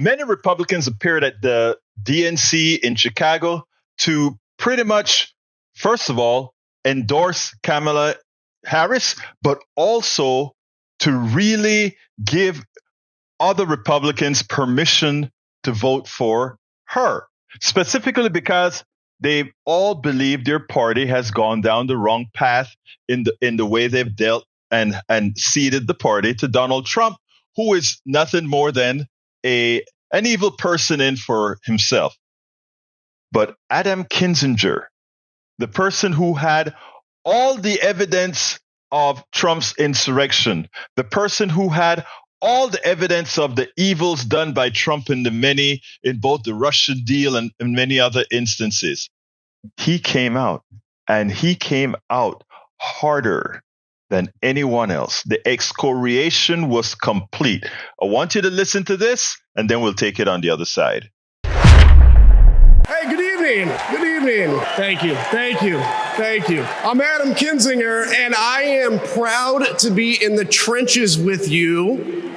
Many Republicans appeared at the DNC in Chicago to pretty much, first of all, endorse Kamala Harris, but also to really give other Republicans permission to vote for her, specifically because they all believe their party has gone down the wrong path in the way they've dealt and ceded the party to Donald Trump, who is nothing more than an evil person in for himself. But Adam Kinzinger, the person who had all the evidence of Trump's insurrection, the person who had all the evidence of the evils done by Trump in both the Russian deal and in many other instances, he came out, and he came out harder than anyone else. The excoriation was complete. I want you to listen to this, and then we'll take it on the other side. Hey, good evening. Good evening. Thank you. Thank you. Thank you. I'm Adam Kinzinger, and I am proud to be in the trenches with you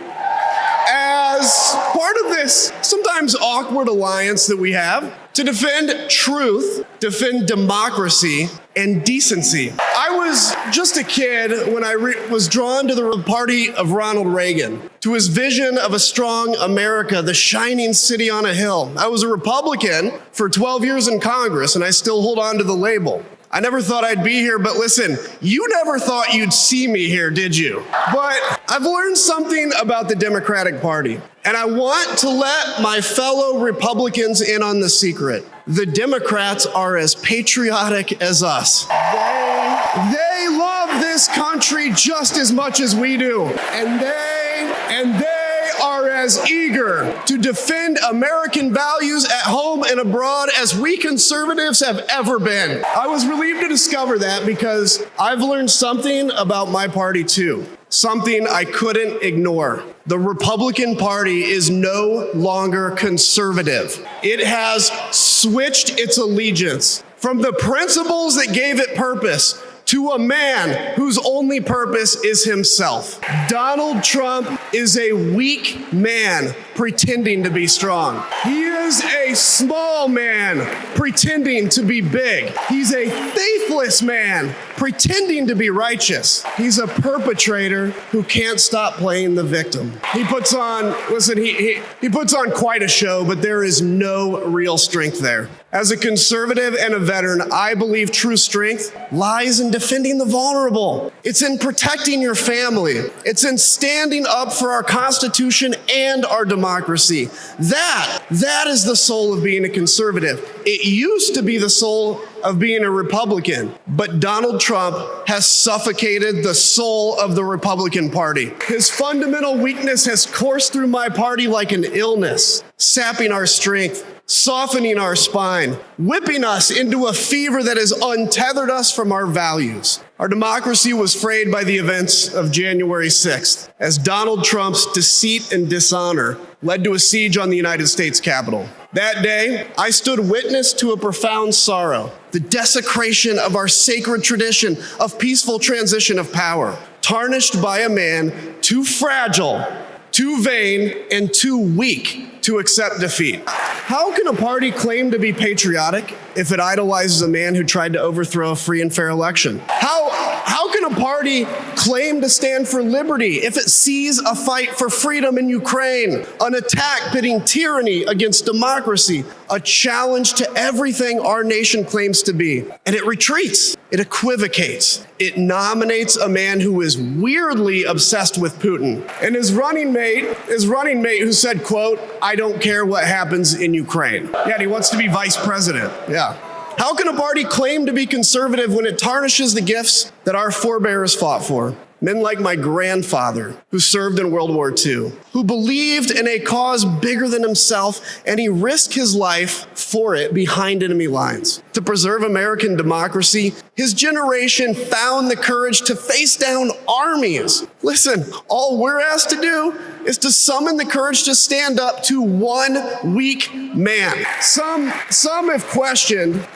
as part of this sometimes awkward alliance that we have to defend truth, defend democracy, and decency. I was just a kid when I was drawn to the party of Ronald Reagan, to his vision of a strong America, the shining city on a hill. I was a Republican for 12 years in Congress, and I still hold on to the label. I never thought I'd be here, but listen, you never thought you'd see me here, did you? But I've learned something about the Democratic Party, and I want to let my fellow Republicans in on the secret. The Democrats are as patriotic as us. They love this country just as much as we do, and they are as eager to defend American values at home and abroad as we conservatives have ever been. I was relieved to discover that because I've learned something about my party too, something I couldn't ignore. The Republican Party is no longer conservative. It has switched its allegiance from the principles that gave it purpose to a man whose only purpose is himself. Donald Trump is a weak man pretending to be strong. He is a small man pretending to be big. He's a faithless man pretending to be righteous. He's a perpetrator who can't stop playing the victim. He puts on quite a show, but there is no real strength there. As a conservative and a veteran, I believe true strength lies in defending the vulnerable. It's in protecting your family. It's in standing up for our Constitution and our democracy. That is the soul of being a conservative. It used to be the soul of being a Republican, but Donald Trump has suffocated the soul of the Republican Party. His fundamental weakness has coursed through my party like an illness, sapping our strength, softening our spine, whipping us into a fever that has untethered us from our values. Our democracy was frayed by the events of January 6th, as Donald Trump's deceit and dishonor led to a siege on the United States Capitol. That day, I stood witness to a profound sorrow, the desecration of our sacred tradition of peaceful transition of power, tarnished by a man too fragile, too vain, and too weak to accept defeat. How can a party claim to be patriotic if it idolizes a man who tried to overthrow a free and fair election? How can a party claim to stand for liberty if it sees a fight for freedom in Ukraine, an attack pitting tyranny against democracy, a challenge to everything our nation claims to be, and it retreats, it equivocates, it nominates a man who is weirdly obsessed with Putin, and his running mate who said, quote, "I don't care what happens in Ukraine." Yeah, and he wants to be vice president. Yeah. How can a party claim to be conservative when it tarnishes the gifts that our forebears fought for? Men like my grandfather, who served in World War II, who believed in a cause bigger than himself, and he risked his life for it behind enemy lines. To preserve American democracy, his generation found the courage to face down armies. Listen, all we're asked to do is to summon the courage to stand up to one weak man. Some have questioned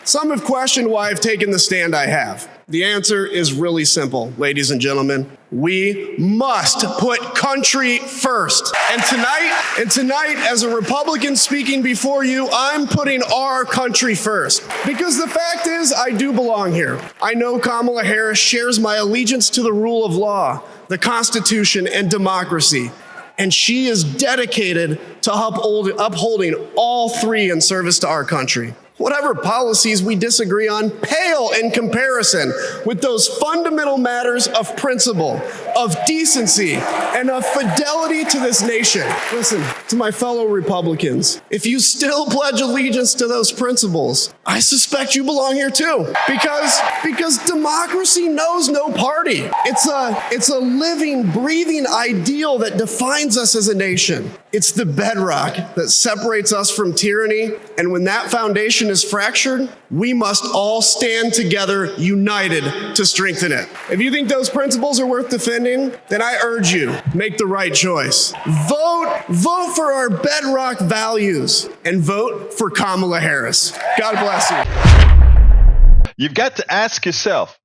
why I've taken the stand I have. The answer is really simple, ladies and gentlemen. We must put country first. And tonight, as a Republican speaking before you, I'm putting our country first. Because the fact is, I do belong here. I know Kamala Harris shares my allegiance to the rule of law, the Constitution, and democracy. And she is dedicated to upholding all three in service to our country. Whatever policies we disagree on pale in comparison with those fundamental matters of principle, of decency, and of fidelity to this nation. Listen, to my fellow Republicans, if you still pledge allegiance to those principles, I suspect you belong here too. Because democracy knows no party. It's a living, breathing ideal that defines us as a nation. It's the bedrock that separates us from tyranny, and when that foundation is fractured, we must all stand together, united, to strengthen it. If you think those principles are worth defending, then I urge you, make the right choice. Vote for our bedrock values, and vote for Kamala Harris. God bless you. You've got to ask yourself,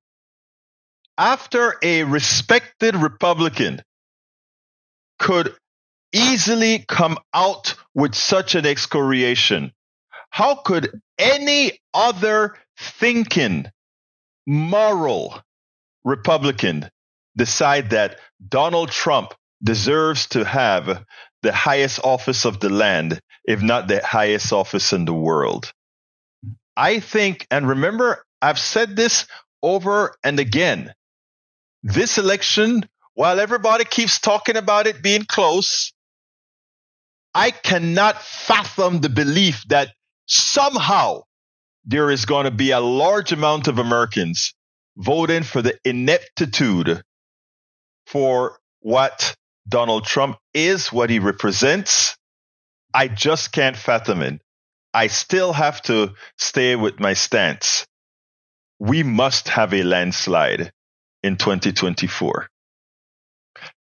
after a respected Republican could easily come out with such an excoriation, how could any other thinking, moral Republican decide that Donald Trump deserves to have the highest office of the land, if not the highest office in the world? I think, and remember, I've said this over and again, this election, while everybody keeps talking about it being close, I cannot fathom the belief that somehow there is going to be a large amount of Americans voting for the ineptitude for what Donald Trump is, what he represents. I just can't fathom it. I still have to stay with my stance. We must have a landslide in 2024.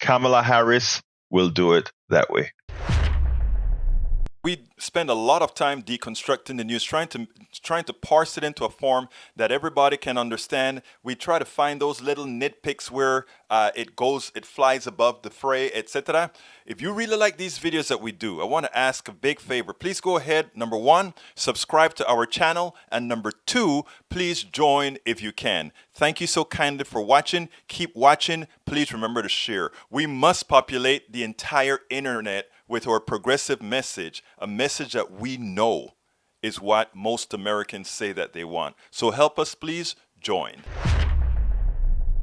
Kamala Harris will do it that way. We spend a lot of time deconstructing the news, trying to parse it into a form that everybody can understand. We try to find those little nitpicks where it flies above the fray, etc. If you really like these videos that we do, I want to ask a big favor. Please go ahead, number one, subscribe to our channel, and number two, please join if you can. Thank you so kindly for watching. Keep watching. Please remember to share. We must populate the entire internet with our progressive message, a message that we know is what most Americans say that they want. So help us, please join.